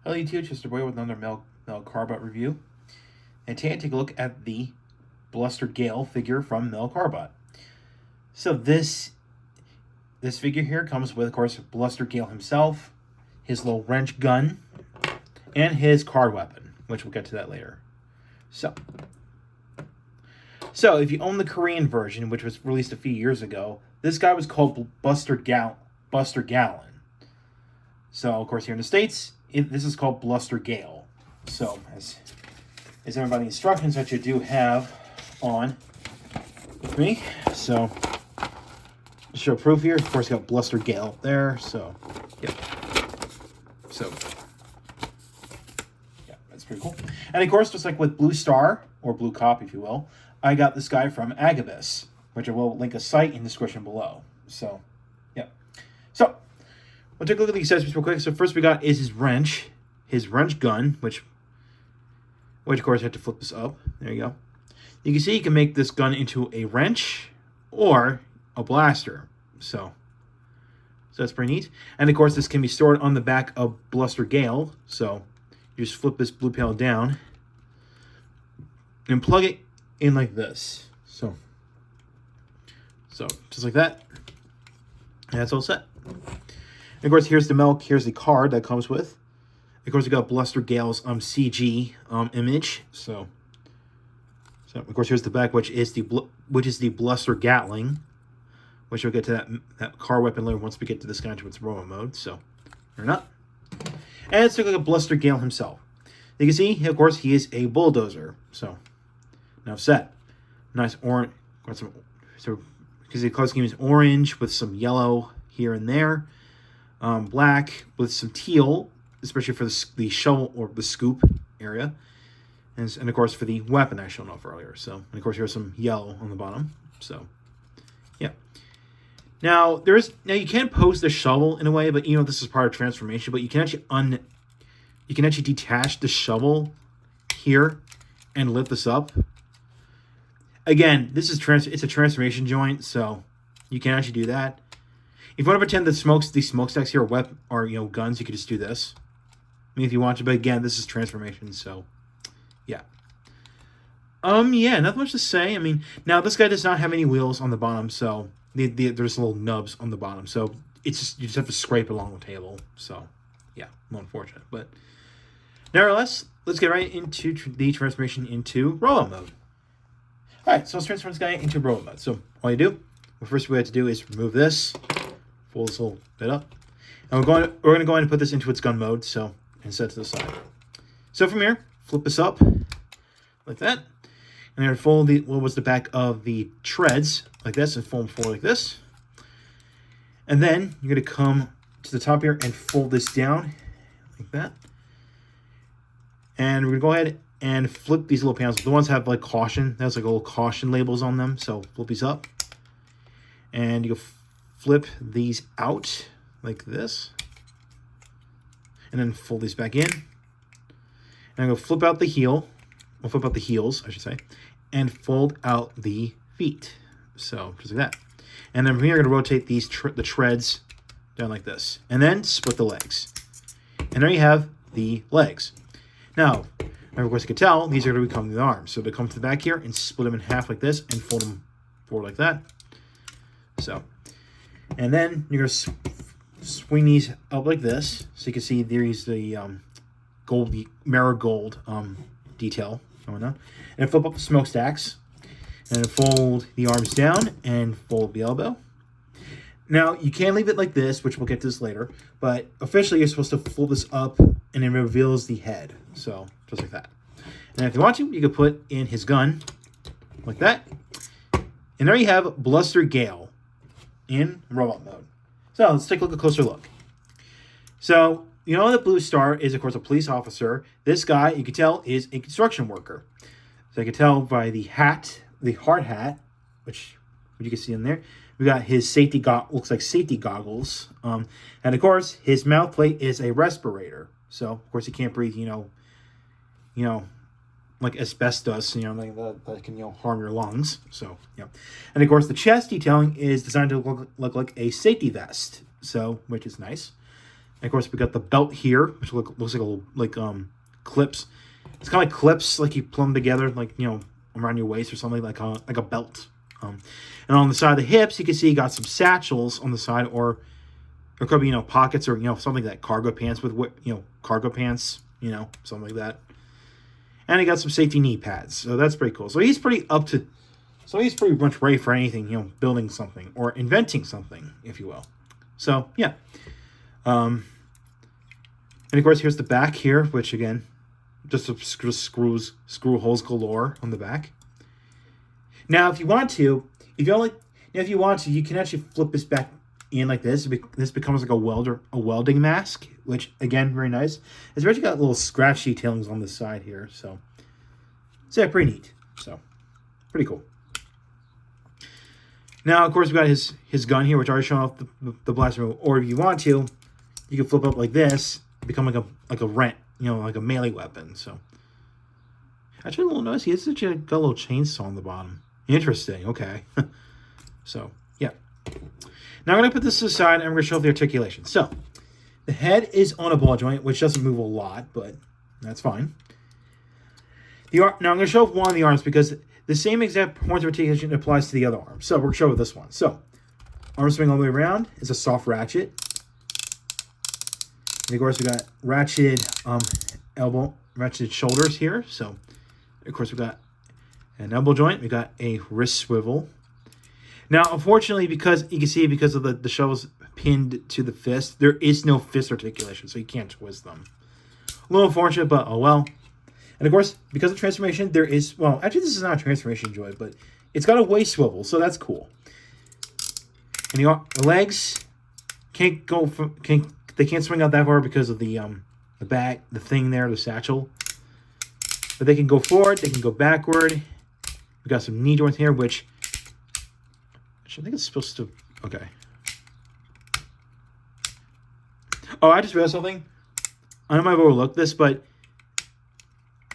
Hello YouTube, just a boy with another Mel Cardbot review. And today I take a look at the Bluster Gale figure from Mel Cardbot. So this figure here comes with, of course, Bluster Gale himself, his little wrench gun, and his card weapon, which we'll get to that later. So if you own the Korean version, which was released a few years ago, this guy was called Buster Gallon. So, of course, here in the States, this is called Bluster Gale. So, as everybody, the instructions that you do have on with me. So, to show proof here, of course, you got Bluster Gale up there. So, yeah. So, yeah, that's pretty cool. And, of course, just like with Blue Star, or Blue Cop, if you will, I got this guy from a.k.a, which I will link a site in the description below. So, yeah. So, we'll take a look at the accessories real quick. So first we got is his wrench gun, which of course I have to flip this up. There you go. You can see you can make this gun into a wrench or a blaster. So that's pretty neat. And of course this can be stored on the back of Bluster Gale. So you just flip this blue panel down and plug it in like this. So just like that. And that's all set. And of course, here's the card that comes with. Of course, we got Bluster Gale's CG image. So of course, here's the back, which is the Bluster Gatling, which we'll get to that card weapon later once we get to this guy into its robot mode. So, or not. And let's look at Bluster Gale himself. You can see, of course, he is a bulldozer. So now set, nice orange. So because the color scheme is orange with some yellow here and there. Black with some teal, especially for the shovel or the scoop area, and of course for the weapon I showed off earlier. So, and of course here's some yellow on the bottom. So, yeah. Now you can pose the shovel in a way, but this is part of transformation. But you can actually detach the shovel here and lift this up. Again, this is it's a transformation joint, so you can actually do that. If you want to pretend that these smokestacks here are guns, you could just do this. I mean, if you want to, but again, this is transformation, so yeah. Yeah, nothing much to say. I mean, now this guy does not have any wheels on the bottom, so there's little nubs on the bottom, so you just have to scrape along the table. So yeah, a little unfortunate, but nevertheless, let's get right into the transformation into robot mode. All right, so let's transform this guy into robot mode. So all you do, the first we have to do is remove this. Pull this little bit up, and we're going to go ahead and put this into its gun mode. So and set to the side. So from here, flip this up like that, and then fold the back of the treads like this, and fold them forward like this. And then you're going to come to the top here and fold this down like that. And we're going to go ahead and flip these little panels. The ones that have like caution, there's like little caution labels on them. So flip these up, and you go flip these out like this, and then fold these back in. And I'm going to flip out the heel, or flip out the heels, I should say, and fold out the feet. So just like that. And then from here, I'm going to rotate these the treads down like this, and then split the legs. And there you have the legs. Now, of course, you can tell these are going to become the arms. So they come to the back here and split them in half like this, and fold them forward like that. So. And then you're going to swing these up like this. So you can see there's the marigold detail going on. And flip up the smokestacks. And then fold the arms down and fold the elbow. Now, you can leave it like this, which we'll get to this later. But officially, you're supposed to fold this up, and it reveals the head. So, just like that. And if you want to, you can put in his gun like that. And there you have Bluster Gale in robot mode. So let's take a closer look. So that Blue Star is, of course, a police officer. This guy, you can tell, is a construction worker. So I can tell by the hat, the hard hat, which you can see in there. We got his looks like safety goggles. And of course, his mouth plate is a respirator. So of course he can't breathe, like asbestos, that can harm your lungs. So yeah, and of course the chest detailing is designed to look like a safety vest. So which is nice. And of course, we got the belt here, which looks like a clips. It's kind of like clips, like you plumb together, like, you know, around your waist or something, like a belt. And on the side of the hips, you can see you got some satchels on the side, or could be, you know, pockets, or, you know, something like cargo pants with, you know, cargo pants, you know, something like that. And he got some safety knee pads, so that's pretty cool. So he's pretty much ready for anything, you know, building something or inventing something, if you will. So yeah. And of course, here's the back here, which again, just screw holes galore on the back. Now, if you want to, you can actually flip this back in like this. This becomes like a welding mask, which again, very nice. It's actually got little scratch detailings on the side here, so yeah, pretty neat. So pretty cool. Now, of course, we got his gun here, which I already shown off the blaster. Or if you want to, you can flip up like this, become like a rent, you know, like a melee weapon. So actually, a little noisy. It's actually got a little chainsaw on the bottom. Interesting. Okay. So yeah. Now I'm going to put this aside, and I'm going to show the articulation. So the head is on a ball joint, which doesn't move a lot, but that's fine. Now I'm going to show one of the arms because the same exact points of articulation applies to the other arm. So we're going to show with this one. So arm swing all the way around is a soft ratchet. And of course, we got ratcheted ratcheted shoulders here. So of course, we got an elbow joint. We got a wrist swivel. Now, unfortunately, because you can see because of the shovels pinned to the fist, there is no fist articulation, so you can't twist them. A little unfortunate, but oh well. And of course, because of transformation, there is, well, actually this is not a transformation joint, but it's got a waist swivel, so that's cool. And the legs can't swing out that far because of the back, the thing there, the satchel. But they can go forward, they can go backward. We got some knee joints here, which I think it's supposed to, okay. Oh, I just realized something. I might have overlooked this, but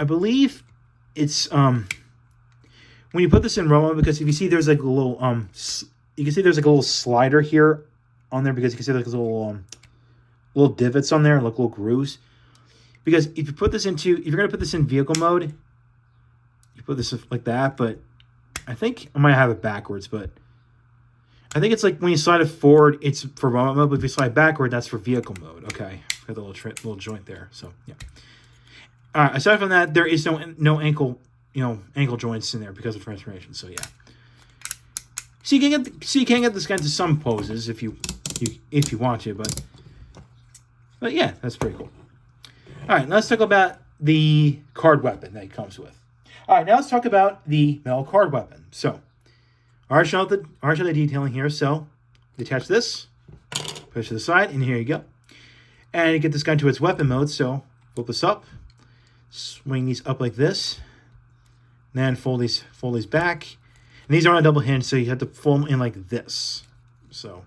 I believe it's when you put this in Roma, because if you see there's like a little you can see there's like a little slider here on there, because you can see like little divots on there, like little grooves. Because if you're gonna put this in vehicle mode, you put this like that, but I think I might have it backwards, but I think it's like when you slide it forward, it's for Roma mode, but if you slide backward, that's for vehicle mode. Okay, got the little joint there. So yeah. All right. Aside from that, there is no ankle joints in there because of transformation. So yeah. So you can get this guy to some poses if you want to, but yeah, that's pretty cool. All right, let's talk about the card weapon that it comes with. All right, now let's talk about the metal card weapon. So, I already showed the detailing here. So, detach this, push it to the side, and here you go. And you get this guy to its weapon mode. So, flip this up, swing these up like this, then fold these back. And these are on a double hinge, so you have to fold them in like this. So,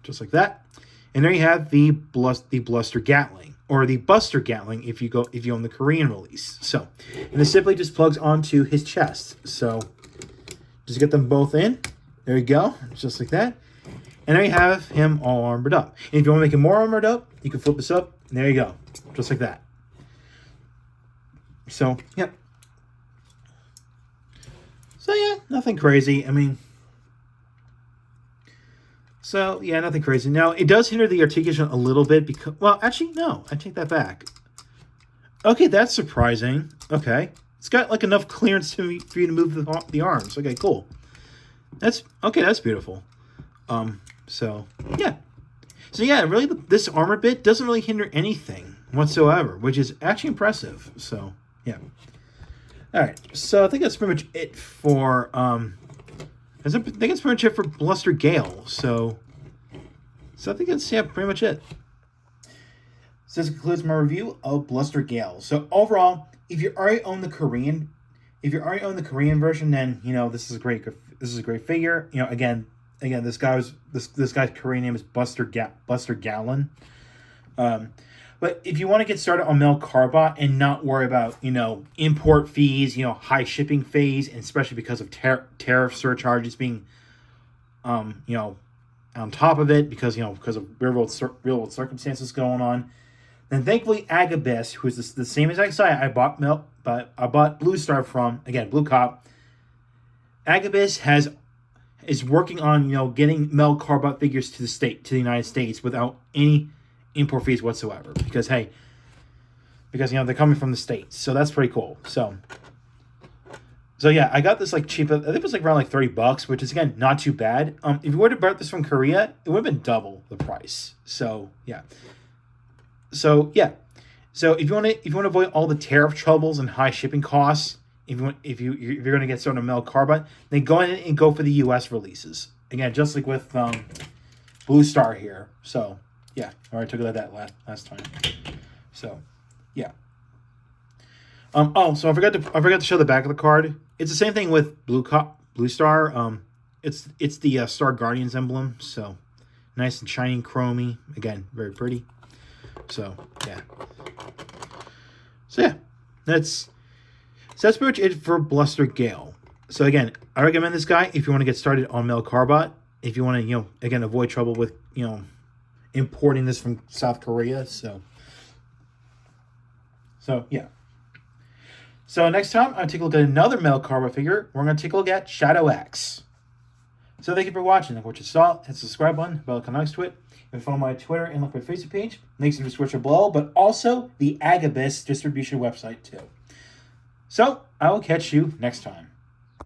just like that. And there you have the Bluster Gatling, or the Buster Gatling if you own the Korean release. So, and this simply just plugs onto his chest. So, just get them both in. There you go, just like that. And there you have him all armored up. And if you want to make him more armored up, you can flip this up. And there you go, just like that. So, yeah. So yeah, nothing crazy. I mean. So, yeah, nothing crazy. Now, it does hinder the articulation a little bit because... Well, actually, no. I take that back. Okay, that's surprising. Okay. It's got, like, enough clearance for you to move the arms. Okay, cool. That's beautiful. So, yeah. So, yeah, really, this armor bit doesn't really hinder anything whatsoever, which is actually impressive. So, yeah. All right. So, I think that's pretty much it for... I think it's pretty much it for Bluster Gale. So I think that's pretty much it. So this concludes my review of Bluster Gale. So overall, if you already own the Korean version, then this is a great figure. Again, this guy's Korean name is Bluster Galen. But if you want to get started on Mel Cardbot and not worry about, import fees, high shipping fees, and especially because of tariff surcharges being, on top of it because because of real world circumstances going on. Then thankfully a.k.a, who's the same exact site I bought Blue Star from, again Blue Cop. a.k.a. is working on getting Mel Cardbot figures to the United States without any import fees whatsoever because they're coming from the States, so that's pretty cool. So yeah, I got this like cheap. I think it was like around like $30, which is again not too bad. If you were to buy this from Korea, it would have been double the price. So yeah. So if you want to avoid all the tariff troubles and high shipping costs, if you're going to get started on Mel Carbot, then go ahead and go for the U.S. releases. Again, just like with Blue Star here. So yeah, I already took it at that last time. So yeah. So I forgot to show the back of the card. It's the same thing with Blue Star. It's the Star Guardians emblem. So nice and shiny, chromy. Again, very pretty. So yeah. That's pretty much it for Bluster Gale. So again, I recommend this guy if you want to get started on Mel Carbot. If you want to again avoid trouble with importing this from South Korea. So yeah. So next time, I'm going to take a look at another Mel Carbot figure. We're going to take a look at Shadow X. So thank you for watching. Like what you saw, hit the subscribe button, bell icon next to it. You can follow my Twitter and look at my Facebook page. Links in the description below, but also the a.k.a. distribution website too. So I will catch you next time.